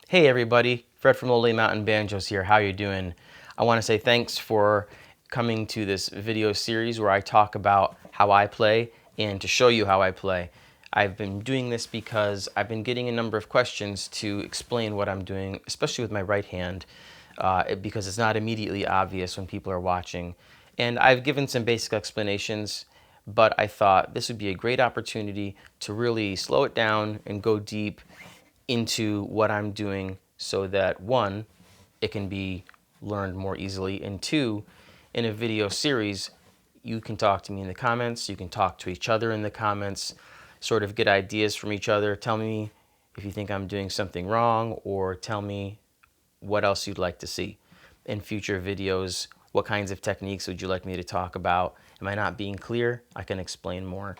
Hey everybody, Fred from Lowly Mountain Banjos here. How you doing? I want to say thanks for coming to this video series where I talk about how I play and to show you how I play. I've been doing this because I've been getting a number of questions to explain what I'm doing, especially with my right hand, because it's not immediately obvious when people are watching. And I've given some basic explanations, but I thought this would be a great opportunity to really slow it down and go deep into what I'm doing so that one, it can be learned more easily, and two, in a video series, you can talk to me in the comments, you can talk to each other in the comments, sort of get ideas from each other. Tell me if you think I'm doing something wrong, or tell me what else you'd like to see in future videos. What kinds of techniques would you like me to talk about? Am I not being clear? I can explain more.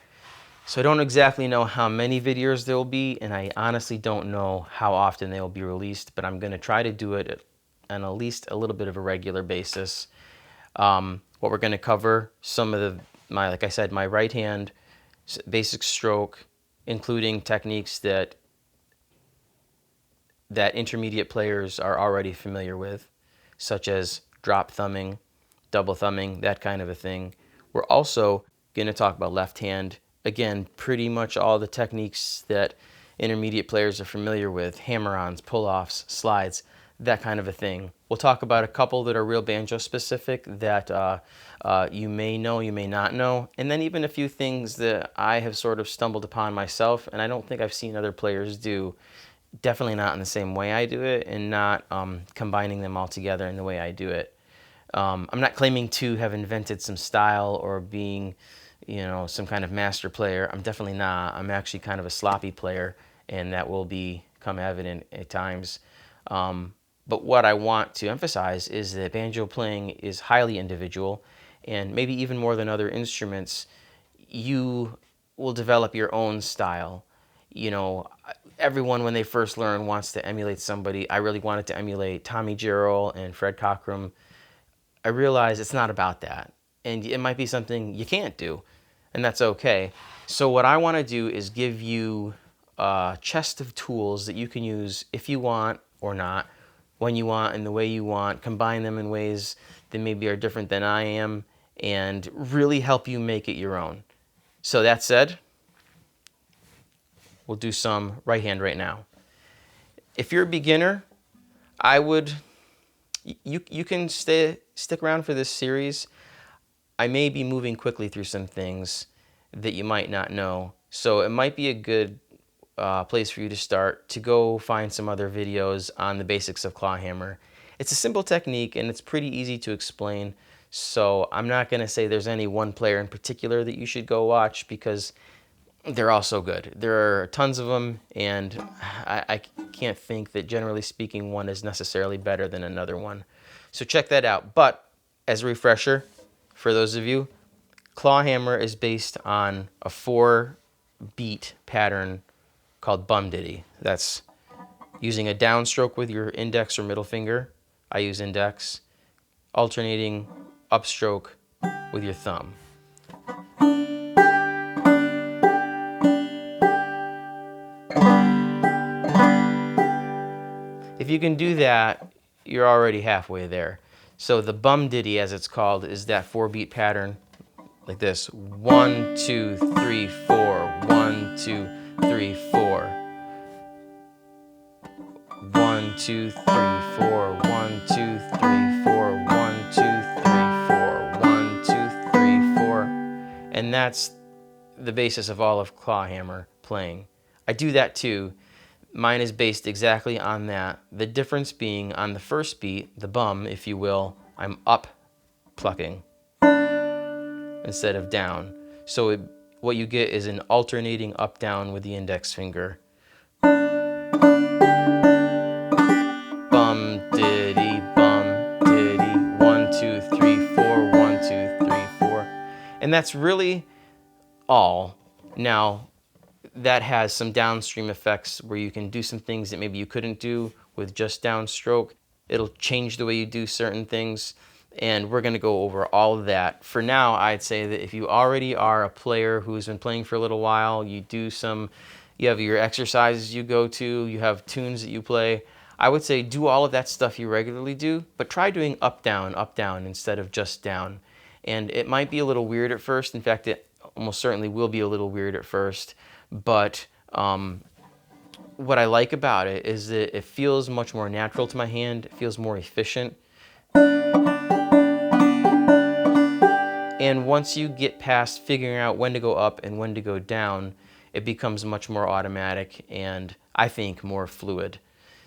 So I don't exactly know how many videos there will be, and I honestly don't know how often they will be released, but I'm going to try to do it on at least a little bit of a regular basis. What we're going to cover, some of like I said, my right hand basic stroke, including techniques that intermediate players are already familiar with, such as drop thumbing, double thumbing, that kind of a thing. We're also going to talk about left hand. Again, pretty much all the techniques that intermediate players are familiar with, hammer-ons, pull-offs, slides, that kind of a thing. We'll talk about a couple that are real banjo specific that you may know, you may not know, and then even a few things that I have sort of stumbled upon myself and I don't think I've seen other players do. Definitely not in the same way I do it, and not combining them all together in the way I do it. I'm not claiming to have invented some style or being, some kind of master player. I'm definitely not. I'm actually kind of a sloppy player, and that will become evident at times. But what I want to emphasize is that banjo playing is highly individual, and maybe even more than other instruments, you will develop your own style. You know, everyone when they first learn wants to emulate somebody. I really wanted to emulate Tommy Jarrell and Fred Cockrum. I realize it's not about that, and it might be something you can't do, and that's okay. So what I want to do is give you a chest of tools that you can use if you want or not, when you want and the way you want, combine them in ways that maybe are different than I am, and really help you make it your own. So that said, we'll do some right hand right now. If you're a beginner, I would, you can stick around for this series. I may be moving quickly through some things that you might not know. So it might be a good place for you to start to go find some other videos on the basics of claw hammer. It's a simple technique and it's pretty easy to explain. So I'm not going to say there's any one player in particular that you should go watch, because they're all so good. There are tons of them, and I can't think that generally speaking one is necessarily better than another one. So check that out. But as a refresher, for those of you, claw hammer is based on a 4-beat pattern called bum diddy. That's using a downstroke with your index or middle finger. I use index. Alternating upstroke with your thumb. If you can do that, you're already halfway there. So the bum diddy, as it's called, is that 4-beat pattern like this: 1, 2, 3, 4. 1, 2, 3, 4. 1, 2, 3, 4. 1, 2, 3, 4. 1, 2, 3, 4. 1, 2, 3, 4. And that's the basis of all of claw hammer playing. I do that too. Mine is based exactly on that. The difference being on the first beat, the bum, if you will, I'm up plucking instead of down. So what you get is an alternating up-down with the index finger. Bum, diddy, 1, 2, 3, 4, 1, 2, 3, 4. And that's really all. Now, that has some downstream effects where you can do some things that maybe you couldn't do with just downstroke. It'll change the way you do certain things, and we're going to go over all of that. For now, I'd say that if you already are a player who's been playing for a little while, you have your exercises you go to, you have tunes that you play, I would say do all of that stuff you regularly do, but try doing up, down instead of just down. And it might be a little weird at first. In fact, it almost certainly will be a little weird at first. But what I like about it is that it feels much more natural to my hand. It feels more efficient. And once you get past figuring out when to go up and when to go down, it becomes much more automatic and I think more fluid.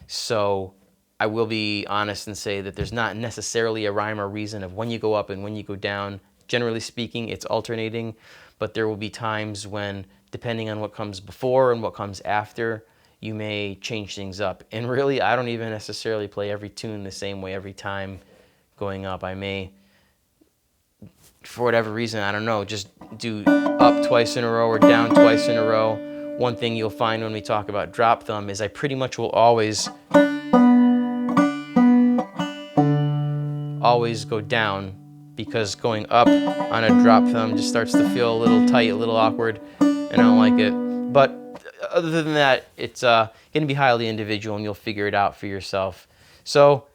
So I will be honest and say that there's not necessarily a rhyme or reason of when you go up and when you go down. Generally speaking, it's alternating, but there will be times when, depending on what comes before and what comes after, you may change things up. And really, I don't even necessarily play every tune the same way every time going up. I may, for whatever reason, I don't know, just do up twice in a row or down twice in a row. One thing you'll find when we talk about drop thumb is I pretty much will always go down, because going up on a drop thumb just starts to feel a little tight, a little awkward, and I don't like it. But other than that, it's going to be highly individual and you'll figure it out for yourself. So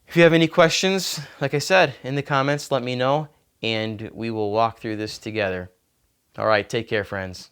if you have any questions, like I said, in the comments, let me know and we will walk through this together. All right, take care, friends.